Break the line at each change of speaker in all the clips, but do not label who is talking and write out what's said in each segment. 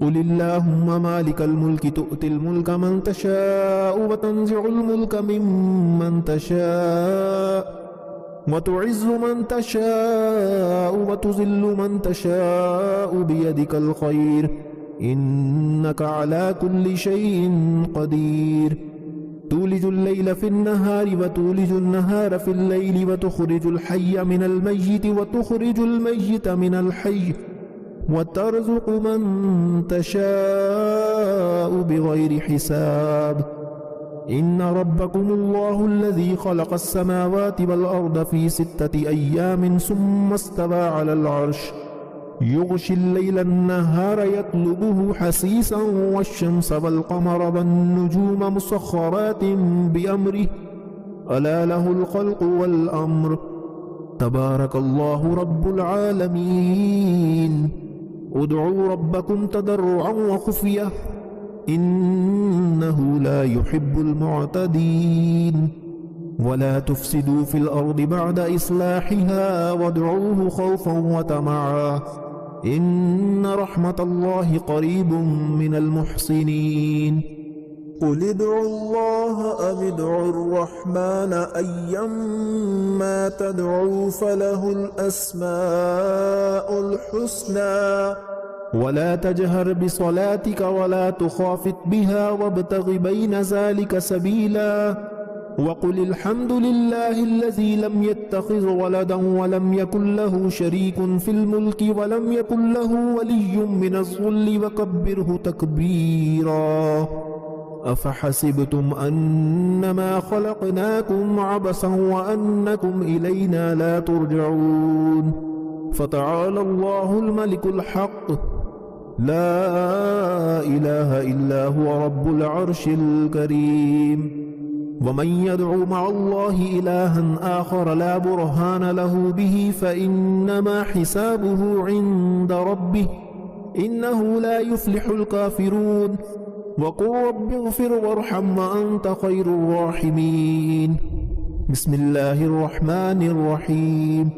قل اللهم مالك الملك تؤتي الملك من تشاء وتنزع الملك ممن تشاء وتعز من تشاء وتذل من تشاء بيدك الخير إنك على كل شيء قدير تولج الليل في النهار وتولج النهار في الليل وتخرج الحي من الميت وتخرج الميت من الحي وترزق من تشاء بغير حساب إن ربكم الله الذي خلق السماوات والأرض في 6 أيام ثم استوى على العرش يغشي الليل النهار يطلبه حثيثا والشمس والقمر والنجوم مسخرات بأمره ألا له الخلق والأمر تبارك الله رب العالمين ادعوا ربكم تضرعا وخفية إنه لا يحب المعتدين ولا تفسدوا في الأرض بعد إصلاحها وادعوه خوفا وطمعا إن رحمة الله قريب من المحسنين قل ادعوا الله أو ادعوا الرحمن أيما تدعوا فله الأسماء الحسنى ولا تجهر بصلاتك ولا تخافت بها وابتغ بين ذلك سبيلا وقل الحمد لله الذي لم يتخذ ولدا ولم يكن له شريك في الملك ولم يكن له ولي من الذل وكبره تكبيرا أفحسبتم أنما خلقناكم عبثا وأنكم إلينا لا ترجعون فتعالى الله الملك الحق لا إله إلا هو رب العرش الكريم ومن يدعو مع الله إلها آخر لا برهان له به فإنما حسابه عند ربه إنه لا يفلح الكافرون وقل رب اغفر وارحم وأنت خير الراحمين بسم الله الرحمن الرحيم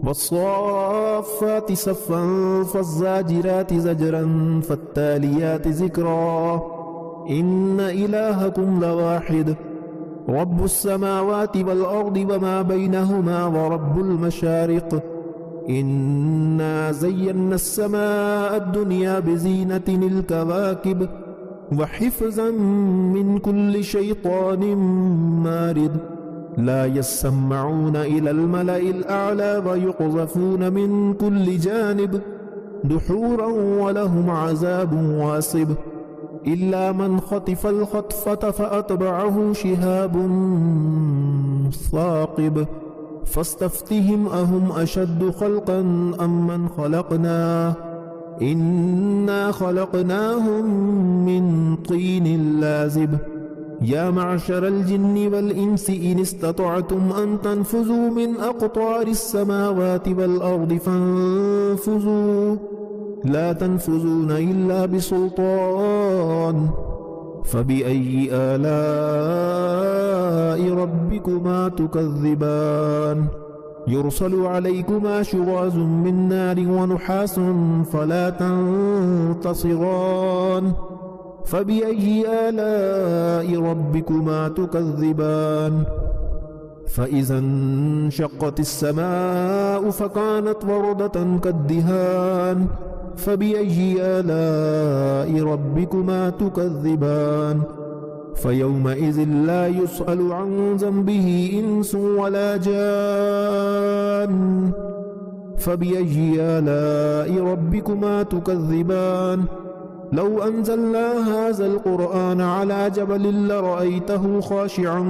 والصافات صفا فالزاجرات زجرا فالتاليات ذكرا إن إلهكم لواحد رب السماوات والأرض وما بينهما ورب المشارق إنا زينا السماء الدنيا بزينة الكواكب وحفظا من كل شيطان مارد لا يسمعون إلى الملأ الأعلى ويقذفون من كل جانب دحورا ولهم عذاب واصب إلا من خطف الخطفة فأتبعه شهاب ثاقب فاستفتهم أهم أشد خلقا أم من خلقنا إنا خلقناهم من طين لازب يا معشر الجن والإنس إن استطعتم أن تنفذوا من أقطار السماوات والأرض فانفذوا لا تنفذون إلا بسلطان فبأي آلاء ربكما تكذبان يرسل عليكما شواظ من نار ونحاس فلا تنتصران فبأي آلاء ربكما تكذبان فإذا انشقت السماء فكانت وردة كالدهان فبأي آلاء ربكما تكذبان فيومئذ لا يسأل عن ذنبه إنس ولا جان فبأي آلاء ربكما تكذبان لو أنزلنا هذا القرآن على جبل لرأيته خاشعا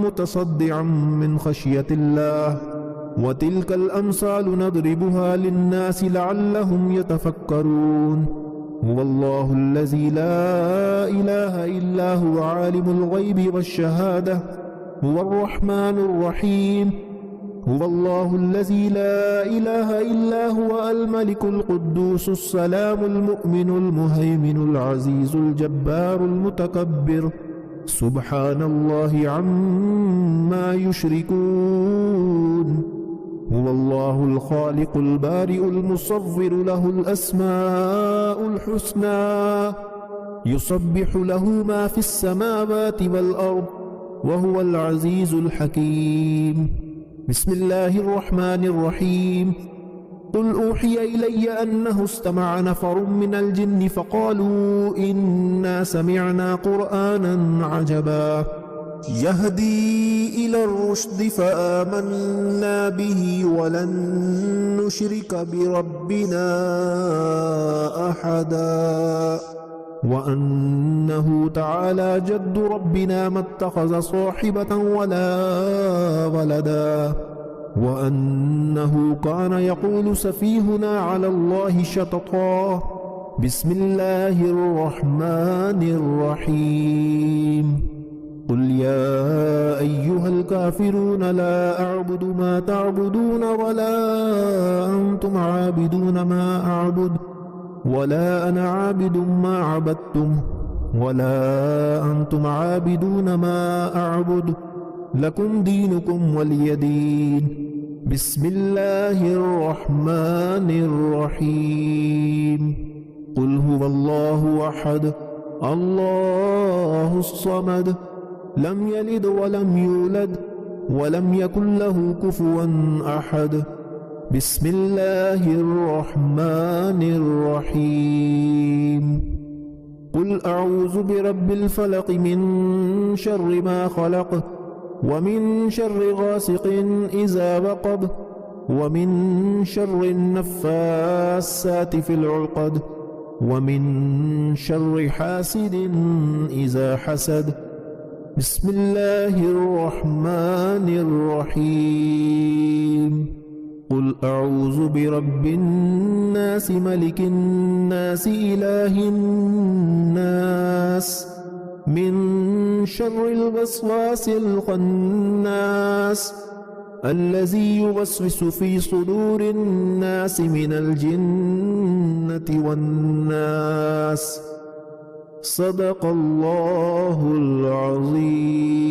متصدعا من خشية الله وتلك الأمثال نضربها للناس لعلهم يتفكرون هو الله الذي لا إله إلا هو عالم الغيب والشهادة هو الرحمن الرحيم هو الله الذي لا إله إلا هو الملك القدوس السلام المؤمن المهيمن العزيز الجبار المتكبر سبحان الله عما يشركون هو الله الخالق البارئ المصور له الأسماء الحسنى يسبح له ما في السماوات والأرض وهو العزيز الحكيم. بسم الله الرحمن الرحيم. قل أوحي إلي أنه استمع نفر من الجن فقالوا إنا سمعنا قرآنا عجبا يهدي إلى الرشد فآمنا به ولن نشرك بربنا أحدا وأنه تعالى جد ربنا ما اتخذ صاحبة ولا ولدا وأنه كان يقول سفيهنا على الله شططا. بسم الله الرحمن الرحيم. قل يا أيها الكافرون لا أعبد ما تعبدون ولا أنتم عابدون ما أعبد ولا أنا عابد ما عبدتم ولا أنتم عابدون ما أعبد لكم دينكم ولي دين. بسم الله الرحمن الرحيم. قل هو الله أحد الله الصمد لم يلد ولم يولد ولم يكن له كفوا أحد. بسم الله الرحمن الرحيم. قل أعوذ برب الفلق من شر ما خلق ومن شر غاسق إذا وقب ومن شر النفاسات في العقد ومن شر حاسد إذا حسد. بسم الله الرحمن الرحيم. قل أعوذ برب الناس ملك الناس إله الناس من شر الوسواس الخناس الذي يوسوس في صدور الناس من الجنة والناس. صدق الله العظيم.